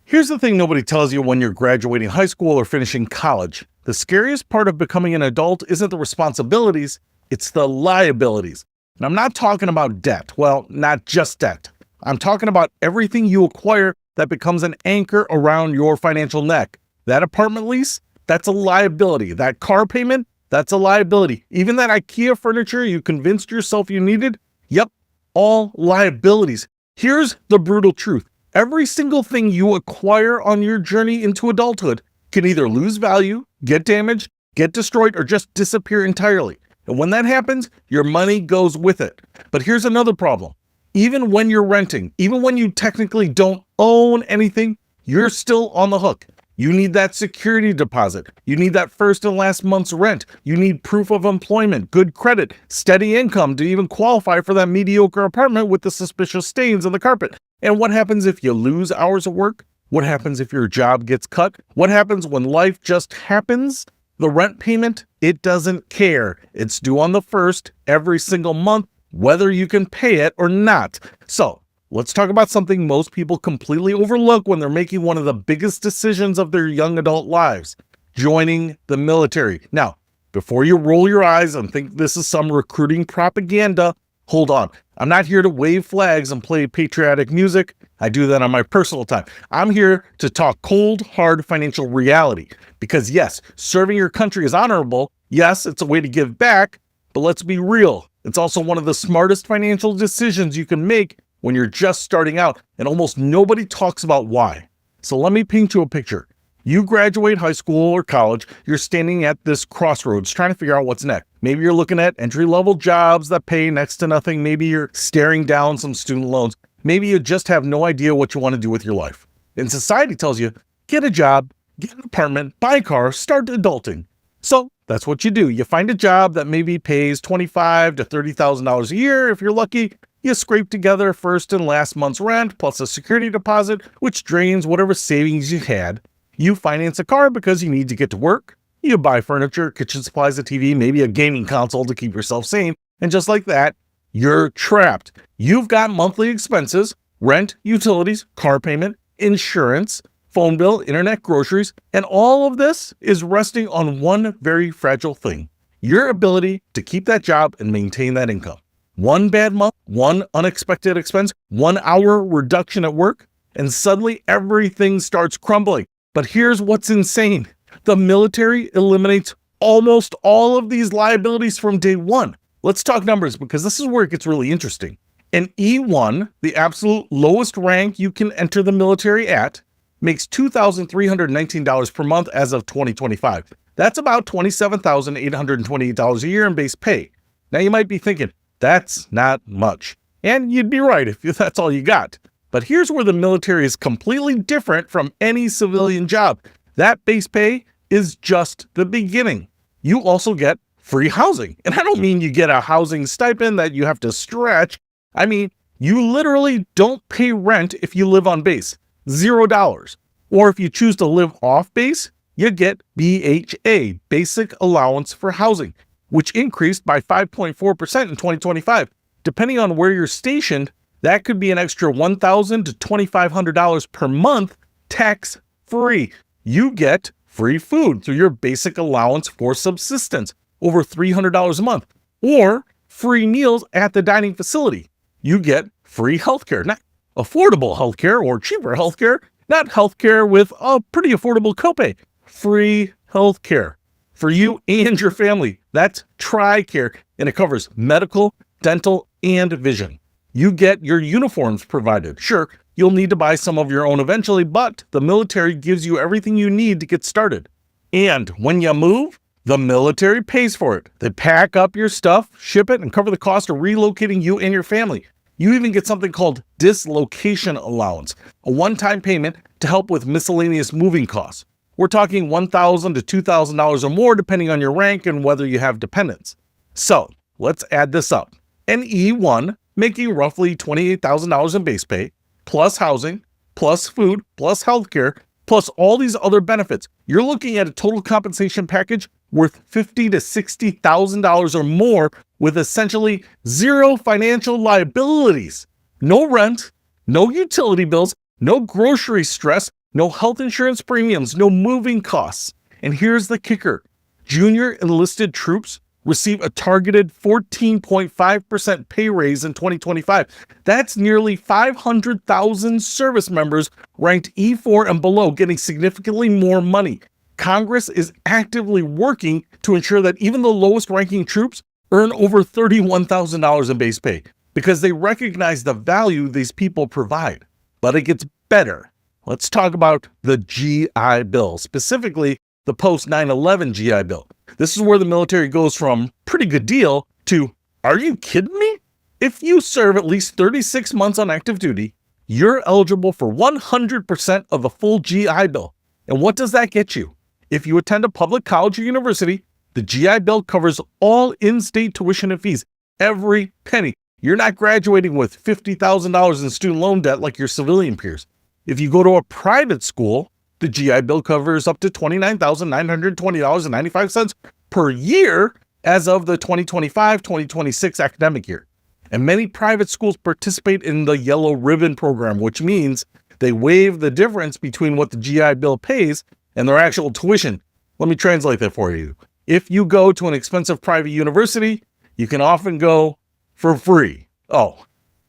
Here's the thing nobody tells you when you're graduating high school or finishing college. The scariest part of becoming an adult isn't the responsibilities, it's the liabilities. And I'm not talking about debt. Well, not just debt. I'm talking about everything you acquire that becomes an anchor around your financial neck. That apartment lease, that's a liability. That car payment, that's a liability. Even that IKEA furniture you convinced yourself you needed, yep, all liabilities. Here's the brutal truth. Every single thing you acquire on your journey into adulthood can either lose value, get damaged, get destroyed, or just disappear entirely. And when that happens, your money goes with it. But here's another problem. Even when you're renting, even when you technically don't own anything, you're still on the hook. You need that security deposit. You need that first and last month's rent. You need proof of employment, good credit, steady income to even qualify for that mediocre apartment with the suspicious stains on the carpet. And what happens if you lose hours of work? What happens if your job gets cut? What happens when life just happens? The rent payment, it doesn't care. It's due on the first every single month, whether you can pay it or not. So let's talk about something most people completely overlook when they're making one of the biggest decisions of their young adult lives, joining the military. Now, before you roll your eyes and think this is some recruiting propaganda, hold on. I'm not here to wave flags and play patriotic music. I do that on my personal time. I'm here to talk cold, hard financial reality. Because yes, serving your country is honorable. Yes, it's a way to give back. But let's be real. It's also one of the smartest financial decisions you can make when you're just starting out. And almost nobody talks about why. So let me paint you a picture. You graduate high school or college, you're standing at this crossroads trying to figure out what's next. Maybe you're looking at entry-level jobs that pay next to nothing. Maybe you're staring down some student loans. Maybe you just have no idea what you want to do with your life. And society tells you, get a job, get an apartment, buy a car, start adulting. So that's what you do. You find a job that maybe pays $25,000 to $30,000 a year. If you're lucky, you scrape together first and last month's rent plus a security deposit, which drains whatever savings you had. You finance a car because you need to get to work. You buy furniture, kitchen supplies, a TV, maybe a gaming console to keep yourself sane. And just like that, you're trapped. You've got monthly expenses, rent, utilities, car payment, insurance, phone bill, internet, groceries, and all of this is resting on one very fragile thing: your ability to keep that job and maintain that income. One bad month, one unexpected expense, 1 hour reduction at work, and suddenly everything starts crumbling. But here's what's insane. The military eliminates almost all of these liabilities from day one. Let's talk numbers because this is where it gets really interesting. An E1, the absolute lowest rank you can enter the military at, makes $2,319 per month as of 2025. That's about $27,828 a year in base pay. Now you might be thinking, that's not much. And you'd be right if that's all you got. But here's where the military is completely different from any civilian job. That base pay is just the beginning. You also get free housing. And I don't mean you get a housing stipend that you have to stretch. I mean, you literally don't pay rent if you live on base, $0. Or if you choose to live off base, you get BHA, Basic Allowance for Housing, which increased by 5.4% in 2025. Depending on where you're stationed, that could be an extra $1,000 to $2,500 per month, tax-free. You get free food through your basic allowance for subsistence, over $300 a month, or free meals at the dining facility. You get free healthcare, not affordable healthcare or cheaper healthcare, not healthcare with a pretty affordable copay. Free healthcare for you and your family. That's TRICARE, and it covers medical, dental, and vision. You get your uniforms provided. Sure, you'll need to buy some of your own eventually, but the military gives you everything you need to get started. And when you move, the military pays for it. They pack up your stuff, ship it, and cover the cost of relocating you and your family. You even get something called dislocation allowance, a one-time payment to help with miscellaneous moving costs. We're talking $1,000 to $2,000 or more depending on your rank and whether you have dependents. So let's add this up. An E1 making roughly $28,000 in base pay, plus housing, plus food, plus healthcare, plus all these other benefits. You're looking at a total compensation package worth $50,000 to $60,000 or more with essentially zero financial liabilities. No rent, no utility bills, no grocery stress, no health insurance premiums, no moving costs. And here's the kicker. Junior enlisted troops receive a targeted 14.5% pay raise in 2025. That's nearly 500,000 service members ranked E4 and below getting significantly more money. Congress is actively working to ensure that even the lowest ranking troops earn over $31,000 in base pay because they recognize the value these people provide. But it gets better. Let's talk about the GI Bill, specifically the post 9/11 GI Bill. This is where the military goes from pretty good deal to, are you kidding me? If you serve at least 36 months on active duty, you're eligible for 100% of the full GI Bill. And what does that get you? If you attend a public college or university, the GI Bill covers all in-state tuition and fees, every penny. You're not graduating with $50,000 in student loan debt like your civilian peers. If you go to a private school, the GI Bill covers up to $29,920.95 per year as of the 2025-2026 academic year. And many private schools participate in the Yellow Ribbon program, which means they waive the difference between what the GI Bill pays and their actual tuition. Let me translate that for you. If you go to an expensive private university, you can often go for free. Oh,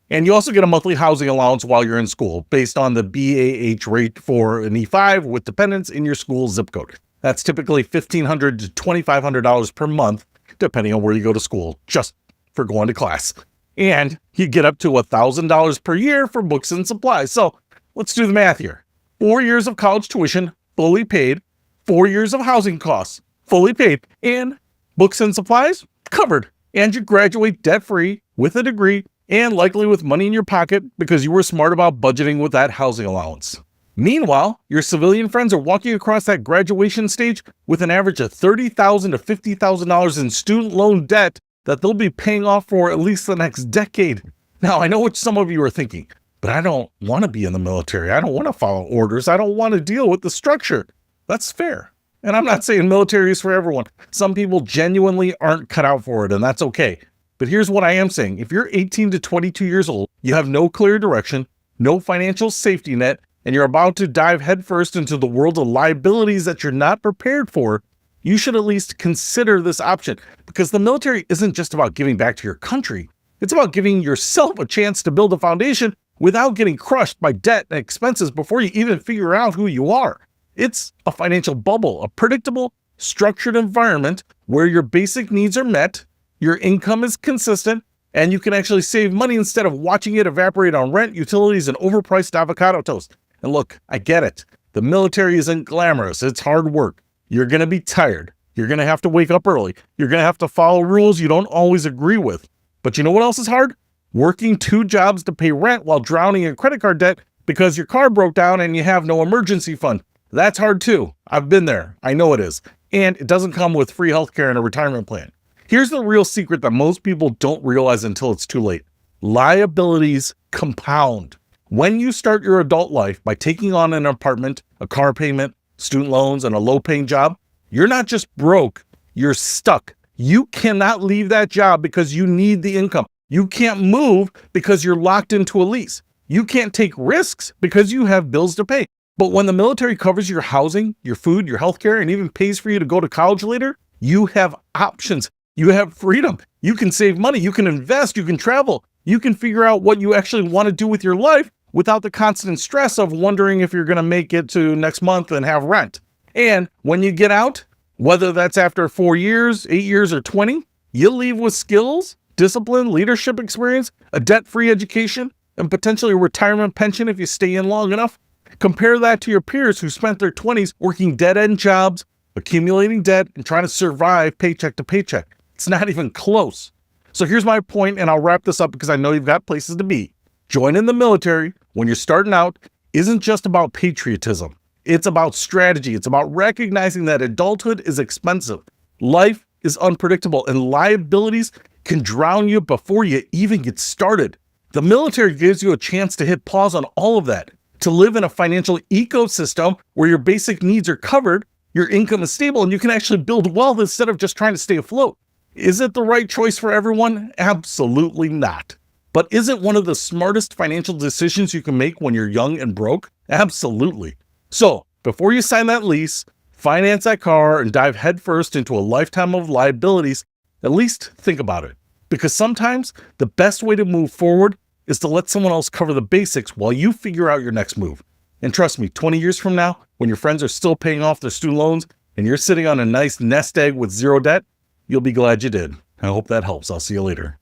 and you also get a monthly housing allowance while you're in school based on the BAH rate for an E5 with dependents in your school zip code. That's typically $1,500 to $2,500 per month, depending on where you go to school, just for going to class. And you get up to $1,000 per year for books and supplies. So let's do the math here. 4 years of college tuition, fully paid. 4 years of housing costs, fully paid. And books and supplies, covered. And you graduate debt-free with a degree and likely with money in your pocket because you were smart about budgeting with that housing allowance. Meanwhile, your civilian friends are walking across that graduation stage with an average of $30,000 to $50,000 in student loan debt that they'll be paying off for at least the next decade. Now, I know what some of you are thinking, but I don't want to be in the military. I don't want to follow orders. I don't want to deal with the structure. That's fair. And I'm not saying military is for everyone. Some people genuinely aren't cut out for it, and that's okay. But here's what I am saying. If you're 18 to 22 years old, you have no clear direction, no financial safety net, and you're about to dive headfirst into the world of liabilities that you're not prepared for, you should at least consider this option, because the military isn't just about giving back to your country. It's about giving yourself a chance to build a foundation without getting crushed by debt and expenses before you even figure out who you are. It's a financial bubble, a predictable, structured environment where your basic needs are met, your income is consistent, and you can actually save money instead of watching it evaporate on rent, utilities, and overpriced avocado toast. And look, I get it. The military isn't glamorous. It's hard work. You're going to be tired. You're going to have to wake up early. You're going to have to follow rules you don't always agree with. But you know what else is hard? Working 2 jobs to pay rent while drowning in credit card debt because your car broke down and you have no emergency fund. That's hard too. I've been there. I know it is. And it doesn't come with free healthcare and a retirement plan. Here's the real secret that most people don't realize until it's too late. Liabilities compound. When you start your adult life by taking on an apartment, a car payment, student loans, and a low-paying job, you're not just broke, you're stuck. You cannot leave that job because you need the income. You can't move because you're locked into a lease. You can't take risks because you have bills to pay. But when the military covers your housing, your food, your healthcare, and even pays for you to go to college later, you have options. You have freedom. You can save money. You can invest. You can travel. You can figure out what you actually want to do with your life without the constant stress of wondering if you're going to make it to next month and have rent. And when you get out, whether that's after 4 years, 8 years, or 20, you'll leave with skills, discipline, leadership experience, a debt-free education, and potentially a retirement pension if you stay in long enough. Compare that to your peers who spent their 20s working dead-end jobs, accumulating debt, and trying to survive paycheck to paycheck. It's not even close. So here's my point, and I'll wrap this up because I know you've got places to be. Joining the military when you're starting out isn't just about patriotism. It's about strategy. It's about recognizing that adulthood is expensive. Life is unpredictable, and liabilities can drown you before you even get started. The military gives you a chance to hit pause on all of that, to live in a financial ecosystem where your basic needs are covered, your income is stable, and you can actually build wealth instead of just trying to stay afloat. Is it the right choice for everyone? Absolutely not. But is it one of the smartest financial decisions you can make when you're young and broke? Absolutely. So before you sign that lease, finance that car, and dive headfirst into a lifetime of liabilities, at least think about it. Because sometimes the best way to move forward is to let someone else cover the basics while you figure out your next move. And trust me, 20 years from now, when your friends are still paying off their student loans and you're sitting on a nice nest egg with zero debt, you'll be glad you did. I hope that helps. I'll see you later.